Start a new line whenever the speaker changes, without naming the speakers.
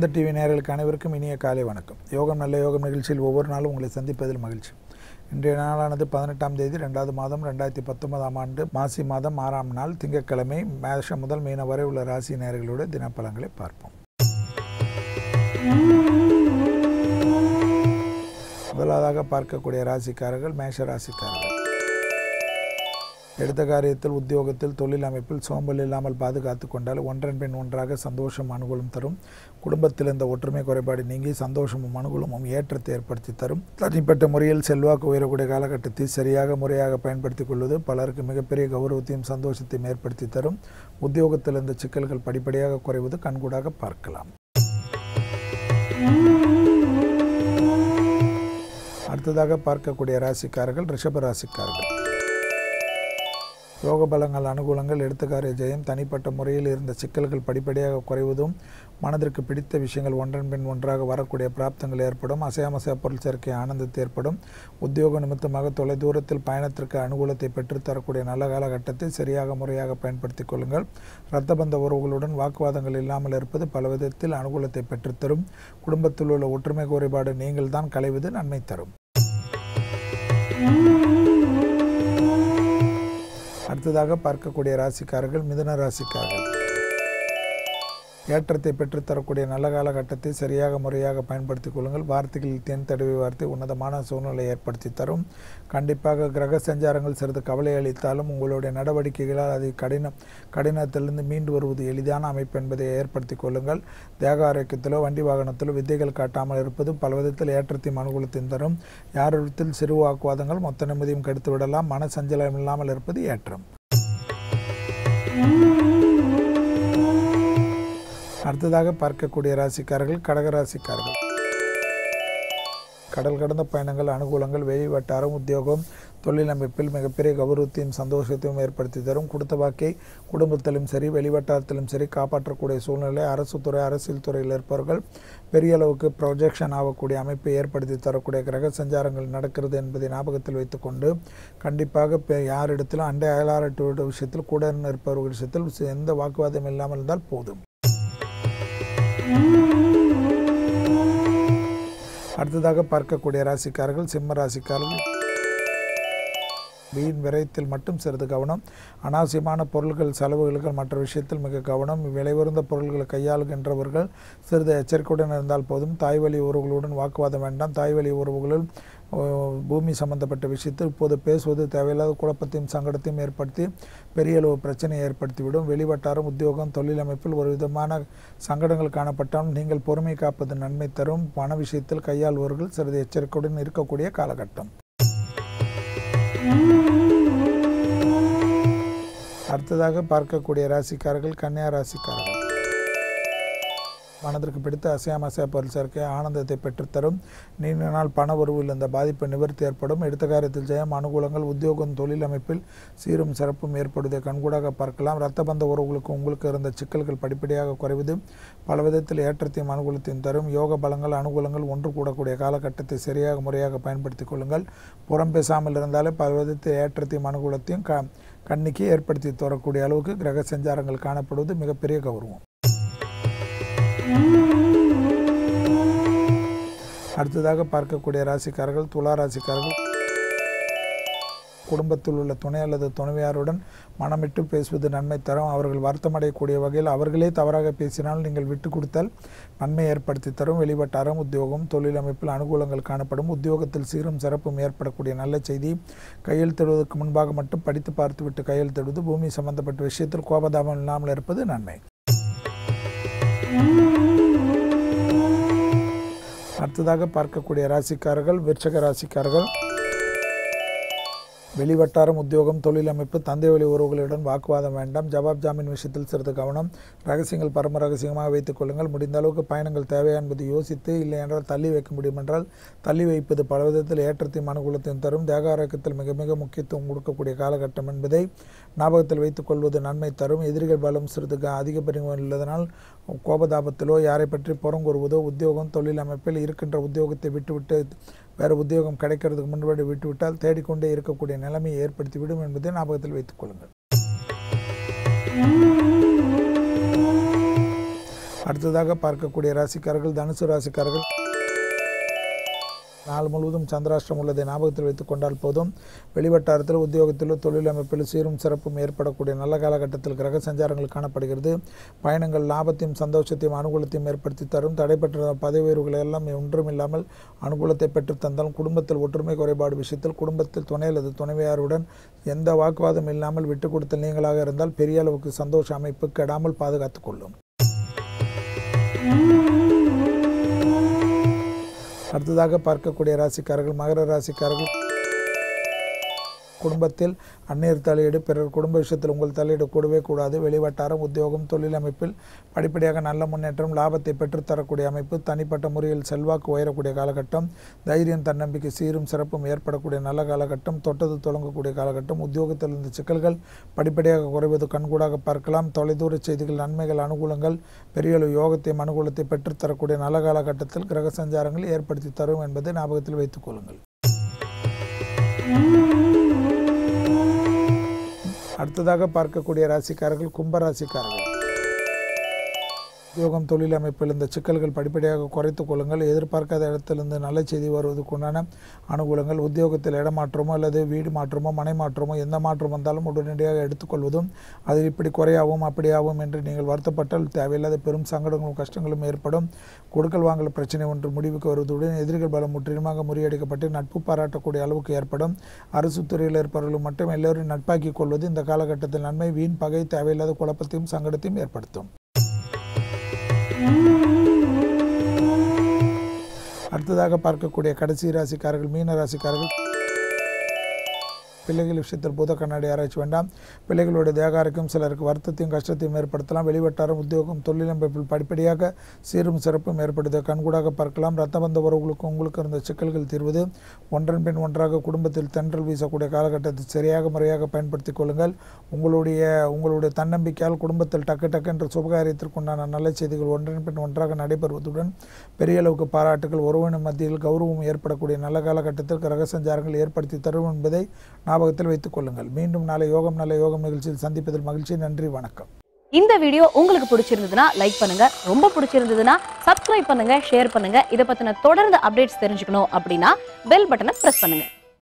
ஆனந்த TV நேயர்களுக்கு அனைவருக்கும் இனிய காலை வணக்கம். யோகம் நல்ல யோகம் நிகழ்ச்சியில் ஒவ்வொரு நாளும் உங்களை சந்திப்பதில் மகிழ்ச்சி. இன்றைய நாளானது 18ஆம் தேதி 2வது மாதம் 2019ஆம் ஆண்டு மாசி மாதம் 6ஆம் நாள் திங்கட்கிழமை. மேஷம் முதல் மீனம் வரை உள்ள ராசி நேயர்களோட தினப்பலன்களை பார்ப்போம். முதலாவதாக பார்க்கக்கூடிய ராசிக்காரர்கள் மேஷ ராசிக்காரர்கள். எடுத்த காரியத்தில், உத்தியோகத்தில், தொழில் அமைப்பில் சோம்பல் இல்லாமல் பாதுகாத்து கொண்டால் ஒன்றன் பின் ஒன்றாக சந்தோஷம் அனுகூலம் தரும். குடும்பத்தில் இந்த ஒற்றுமை குறைபாடு நீங்கி சந்தோஷமும் அனுகூலமும் ஏற்றத்தை ஏற்படுத்தி தரும். தனிப்பட்ட முறையில் செல்வாக்கு உயரக்கூடிய காலகட்டத்தை சரியாக முறையாக பயன்படுத்திக் கொள்வது பலருக்கு மிகப்பெரிய கௌரவத்தையும் சந்தோஷத்தையும் ஏற்படுத்தி தரும். உத்தியோகத்தில் இந்த சிக்கல்கள் படிப்படியாக குறைவது கண்கூடாக பார்க்கலாம். அடுத்ததாக பார்க்கக்கூடிய ராசிக்காரர்கள் ரிஷப ராசிக்காரர்கள். யோக பலங்கள், அனுகூலங்கள், எடுத்துக்காரிய ஜெயம், தனிப்பட்ட முறையில் இருந்த சிக்கல்கள் படிப்படியாக குறைவதும் மனதிற்கு பிடித்த விஷயங்கள் ஒன்றன் பின் ஒன்றாக வரக்கூடிய பிராப்தங்கள் ஏற்படும். அசையாமசைய பொருள் சேர்க்கை ஆனந்தத்தை ஏற்படும். உத்தியோக நிமித்தமாக தொலைதூரத்தில் பயணத்திற்கு அனுகூலத்தை பெற்றுத்தரக்கூடிய நல்ல காலகட்டத்தை சரியாக முறையாக பயன்படுத்திக் கொள்ளுங்கள். இரத்தபந்த உறவுகளுடன் வாக்குவாதங்கள் இல்லாமல் இருப்பது பல விதத்தில் அனுகூலத்தை பெற்றுத்தரும். குடும்பத்தில் உள்ள ஒற்றுமை குறைபாடு நீங்கள் தான் களைவது நன்மை தரும். அடுத்ததாக பார்க்கக்கூடிய ராசிக்காரர்கள் மிதுன ராசிக்காரர்கள். ஏற்றத்தை பெற்றுத்தரக்கூடிய நல்ல காலகட்டத்தை சரியாக முறையாக பயன்படுத்திக் கொள்ளுங்கள். வார்த்தைகளில் தேன் தடவை வார்த்தை உன்னதமான சூழ்நிலை ஏற்படுத்தி தரும். கண்டிப்பாக கிரக சஞ்சாரங்கள் சிறிது கவலை அளித்தாலும் உங்களுடைய நடவடிக்கைகளால் அது கடினத்திலிருந்து மீண்டு வருவது எளிதான அமைப்பு என்பதை ஏற்படுத்தி கொள்ளுங்கள். தேக ஆரோக்கியத்திலோ வண்டி வாகனத்திலோ வித்தைகள் காட்டாமல் இருப்பது பல விதத்தில் ஏற்றத்தையும் அனுகூலத்தையும் தரும். யாரிடத்தில் சிறு வாக்குவாதங்கள் மொத்த நிம்மதியும் கெடுத்து விடலாம். மன சஞ்சலம் இல்லாமல் இருப்பது ஏற்றம். அடுத்ததாக பார்க்கக்கூடிய ராசிக்காரர்கள் கடகராசிக்காரர்கள். கடல் கடந்த பயணங்கள், அனுகூலங்கள், வெளி வட்டாரம், உத்தியோகம், தொழில் அமைப்பில் மிகப்பெரிய கௌரவத்தையும் சந்தோஷத்தையும் ஏற்படுத்தி தரும். கொடுத்த வாக்கை குடும்பத்திலும் சரி வெளிவட்டாரத்திலும் சரி காப்பாற்றக்கூடிய சூழ்நிலை. அரசு துறை, அரசியல் துறையில் இருப்பவர்கள் பெரிய அளவுக்கு ப்ரொஜெக்ஷன் ஆகக்கூடிய அமைப்பை ஏற்படுத்தி தரக்கூடிய கிரக சஞ்சாரங்கள் நடக்கிறது என்பதை ஞாபகத்தில் வைத்துக்கொண்டு கண்டிப்பாக யாரிடத்திலும் அண்டை அயலாரட்டு விஷயத்தில் கூட இருப்பவர்கள் விஷயத்தில் எந்த வாக்குவாதம் இல்லாமல் இருந்தால் போதும். அடுத்ததாக பார்க்கக்கூடிய ராசிக்காரர்கள் சிம்ம ராசிக்காரர்கள். வீண் விரயத்தில் மட்டும் சிறிது கவனம். அனாவசியமான பொருட்கள், செலவுகள் மற்ற விஷயத்தில் மிக கவனம். விலையுறந்த பொருட்களை கையாளுகின்றவர்கள் சிறிது எச்சரிக்கையுடன் இருந்தால் போதும். தாய்வழி உறவுகளுடன் வாக்குவாதம் வேண்டாம். தாய்வழி உறவுகளில் பூமி சம்பந்தப்பட்ட விஷயத்தில் இப்போது பேசுவது தேவையில்லாத குழப்பத்தையும் சங்கடத்தையும் ஏற்படுத்தி பெரிய அளவு பிரச்சனையை ஏற்படுத்திவிடும். வெளிவட்டாரம், உத்தியோகம், தொழில் அமைப்பில் ஒரு விதமான சங்கடங்கள் காணப்பட்டாலும் நீங்கள் பொறுமை காப்பது நன்மை தரும். பண விஷயத்தில் கையாள்வர்கள் சிறிது எச்சரிக்கையுடன் இருக்கக்கூடிய காலகட்டம். அடுத்ததாக பார்க்கக்கூடிய ராசிக்காரர்கள் கன்னியா ராசிக்காரர்கள். மனதிற்கு பிடித்த அசையாமசைய பொருள் சேர்க்கை ஆனந்தத்தை பெற்றுத்தரும். நீண்ட நாள் பண உறவில் இந்த பாதிப்பு நிவர்த்தி ஏற்படும். எடுத்த காரியத்தில் ஜெயம், அனுகூலங்கள், உத்தியோகம், தொழில் அமைப்பில் சீரும் சிறப்பும் ஏற்படுவதை கண்கூடாக பார்க்கலாம். இரத்தபந்த உறவுகளுக்கு உங்களுக்கு இருந்த சிக்கல்கள் படிப்படியாக குறைவது பல விதத்தில் ஏற்றத்தையும் அனுகூலத்தையும் தரும். யோக பலங்கள், அனுகூலங்கள் ஒன்று கூடக்கூடிய காலகட்டத்தை சரியாக முறையாக பயன்படுத்திக் கொள்ளுங்கள். புறம் பேசாமல் இருந்தாலே பல விதத்தில் ஏற்றத்தையும் அனுகூலத்தையும் கண்ணிக்கு ஏற்படுத்தி தரக்கூடிய அளவுக்கு கிரக சஞ்சாரங்கள் காணப்படுவது மிகப்பெரிய கௌரவம். அடுத்ததாக பார்க்கக்கூடிய ராசிக்காரர்கள் துலா ராசிக்காரர்கள். குடும்பத்தில் உள்ள துணை அல்லது துணைவியாருடன் மனமிட்டு பேசுவது நன்மை தரும். அவர்கள் வருத்தமடையக்கூடிய வகையில் அவர்களே தவறாக பேசினால் நீங்கள் விட்டு கொடுத்தால் நன்மை ஏற்படுத்தி தரும். வெளிவட்டாரம், உத்தியோகம், தொழில் அமைப்பில் அனுகூலங்கள் காணப்படும். உத்தியோகத்தில் சீரும் சிறப்பும் ஏற்படக்கூடிய நல்ல செய்தி. கையெழுத்திடுவதற்கு முன்பாக மட்டும் படித்து பார்த்துவிட்டு கையெழுத்திடுவது. பூமி சம்பந்தப்பட்ட விஷயத்தில் கோபதாபம் இல்லாமல் இருப்பது நன்மை. அடுத்ததாக பார்க்கக்கூடிய ராசிக்காரர்கள் விருச்சக ராசிக்காரர்கள். வெளிவட்டாரம், உத்தியோகம், தொழில் அமைப்பு, தந்தை வழி உறவுகளுடன் வாக்குவாதம் வேண்டாம். ஜவாப் ஜாமீன் விஷயத்தில் சிறிது கவனம். ரகசியங்கள் பரம ரகசியமாக வைத்துக் கொள்ளுங்கள். முடிந்த அளவுக்கு பயணங்கள் தேவையா என்பதை யோசித்து, இல்லை என்றால் தள்ளி வைக்க முடியும் என்றால் தள்ளி வைப்பது பல விதத்தில் ஏற்றத்தையும் அனுகூலத்தையும் தரும். தேக ஆரோக்கியத்தில் மிக மிக முக்கியத்துவம் கொடுக்கக்கூடிய காலகட்டம் என்பதை ஞாபகத்தில் வைத்துக் கொள்வது நன்மை தரும். எதிரிகள் பலம் சிறிது அதிக பரிமாணம் உள்ளதனால் கோபதாபத்திலோ யாரை பற்றி புறங்கூறுவதோ, உத்தியோகம், தொழில் அமைப்பில் இருக்கின்ற உத்தியோகத்தை விட்டுவிட்டு வேறு உத்தியோகம் கிடைக்கிறதுக்கு முன்னாடி விட்டுவிட்டால் தேடிக்கொண்டே இருக்கக்கூடிய நிலைமையை ஏற்படுத்திவிடும் என்பதை ஞாபகத்தில் வைத்துக் கொள்ளுங்கள். அடுத்ததாக பார்க்கக்கூடிய ராசிக்காரர்கள் தனுசு ராசிக்காரர்கள். நாள் முழுவதும் சந்திராஷ்டிரம் உள்ளதை ஞாபகத்தில் வைத்துக் கொண்டால் போதும். வெளிவட்டாரத்தில் உத்தியோகத்திலோ தொழில் அமைப்பில் சீரும் சிறப்பும் ஏற்படக்கூடிய நல்ல காலகட்டத்தில் கிரக சஞ்சாரங்கள் காணப்படுகிறது. பயணங்கள் லாபத்தையும் சந்தோஷத்தையும் அனுகூலத்தையும் ஏற்படுத்தி தரும். தடைபெற்ற பதவி உயர்வுகள் எல்லாம் ஒன்றுமில்லாமல் அனுகூலத்தை பெற்று தந்தாலும் குடும்பத்தில் ஒற்றுமை குறைபாடு விஷயத்தில் குடும்பத்தில் துணை அல்லது துணைவியாருடன் எந்த வாக்குவாதம் இல்லாமல் விட்டுக் கொடுத்தல் நீங்களாக இருந்தால் பெரிய அளவுக்கு சந்தோஷ அமைப்பு கெடாமல் பாதுகாத்துக் கொள்ளும். அடுத்ததாக பார்க்கக்கூடிய ராசிக்காரர்கள் மகர ராசிக்காரர்கள். குடும்பத்தில் அந்நியர் தலையீடு பிறர் குடும்ப விஷயத்தில் உங்கள் தலையீடு கூடவே கூடாது. வெளிவட்டாரம் உத்தியோகம் தொழில் அமைப்பில் படிப்படியாக நல்ல முன்னேற்றம் லாபத்தை பெற்றுத்தரக்கூடிய அமைப்பு. தனிப்பட்ட முறையில் செல்வாக்கு உயரக்கூடிய காலகட்டம். தைரியம் தன்னம்பிக்கை சீரும் சிறப்பும் ஏற்படக்கூடிய நல்ல காலகட்டம். தொட்டது தொடங்கக்கூடிய காலகட்டம். உத்தியோகத்தில் இருந்த சிக்கல்கள் படிப்படியாக குறைவது கண்கூடாக பார்க்கலாம். தொலைதூர செய்திகள் நன்மைகள் அனுகூலங்கள் பெரிய அளவு யோகத்தையும் அனுகூலத்தை பெற்றுத்தரக்கூடிய நல்ல காலகட்டத்தில் கிரக சஞ்சாரங்கள் ஏற்படுத்தி தரும் என்பதை ஞாபகத்தில் வைத்துக் கொள்ளுங்கள். அடுத்ததாக பார்க்கக்கூடிய ராசிக்காரர்கள் கும்பராசிக்காரர்கள். உத்தியோகம் தொழில் அமைப்பில் இந்த சிக்கல்கள் படிப்படியாக குறைத்துக் கொள்ளுங்கள். எதிர்பார்க்காத இடத்திலிருந்து நல்ல செய்தி வருவதற்குண்டான அனுகூலங்கள். உத்தியோகத்தில் இடமாற்றமோ அல்லது வீடு மாற்றமோ மனை மாற்றமோ எந்த மாற்றம் வந்தாலும் உடனடியாக எடுத்துக்கொள்வதும் அது இப்படி குறையாகவும் அப்படியாகும் என்று நீங்கள் வருத்தப்பட்டால் தேவையில்லாத பெரும் சங்கடங்களும் கஷ்டங்களும் ஏற்படும். கொடுக்கல் வாங்கல் பிரச்சனை ஒன்று முடிவுக்கு வருவதுடன் எதிரிகள் பலம் முற்றிலுமாக முறியடிக்கப்பட்டு நட்பு பாராட்டக்கூடிய அளவுக்கு ஏற்படும். அரசு துறையில் இருப்பவர்கள் மட்டும் எல்லோரும் நட்பாக்கிக் கொள்வது இந்த காலகட்டத்தில் நன்மை. வீண் பகை தேவையில்லாத குழப்பத்தையும் சங்கடத்தையும் ஏற்படுத்தும். அடுத்ததாக பார்க்கக்கூடிய கடைசி ராசிக்காரர்கள் மீன ராசிக்காரர்கள். பிள்ளைகள் விஷயத்தில் பூத கண்ணாடி ஆராய்ச்சி வேண்டாம். பிள்ளைகளுடைய தேகாரைக்கும் சிலருக்கு வருத்தத்தையும் கஷ்டத்தையும் ஏற்படுத்தலாம். வெளிவட்டாரம் உத்தியோகம் தொழில் அமைப்பில் படிப்படியாக சீரும் சிறப்பும் ஏற்படுத்த கண்கூடாக பார்க்கலாம். இரத்த பந்த உறவுகளுக்கு உங்களுக்கு இருந்த சிக்கல்கள் தீர்வது. ஒன்றன் பின் ஒன்றாக குடும்பத்தில் தென்றல் வீசக்கூடிய காலகட்டத்தை சரியாக முறையாக பயன்படுத்திக் கொள்ளுங்கள். உங்களுடைய தன்னம்பிக்கையால் குடும்பத்தில் டக்கு என்ற சுபகாரியத்திற்குண்டான நல்ல செய்திகள் ஒன்றன் பின் ஒன்றாக நடைபெறுவதுடன் பெரிய அளவுக்கு பாராட்டுகள் உறவினர் மத்தியில் கௌரவம் ஏற்படக்கூடிய நல்ல காலகட்டத்தில் கிரக சஞ்சாரங்கள் ஏற்படுத்தி தரும் என்பதை ஞாபகத்தில் வைத்துக் கொள்ளுங்கள். மீண்டும் நாளை யோகம் நல்ல யோகம் நிகழ்ச்சியில் சந்திப்பதில் மகிழ்ச்சி. நன்றி, வணக்கம்.
இந்த வீடியோ உங்களுக்கு பிடிச்சிருந்ததுன்னா லைக் பண்ணுங்க, ரொம்ப பிடிச்சிருந்ததுன்னா சப்ஸ்கிரைப் பண்ணுங்க, ஷேர் பண்ணுங்க. இதை பத்தின தொடர்ந்து அப்டேட்ஸ் தெரிஞ்சுக்கணும் அப்படின்னா பெல் பட்டனை பிரஸ் பண்ணுங்க.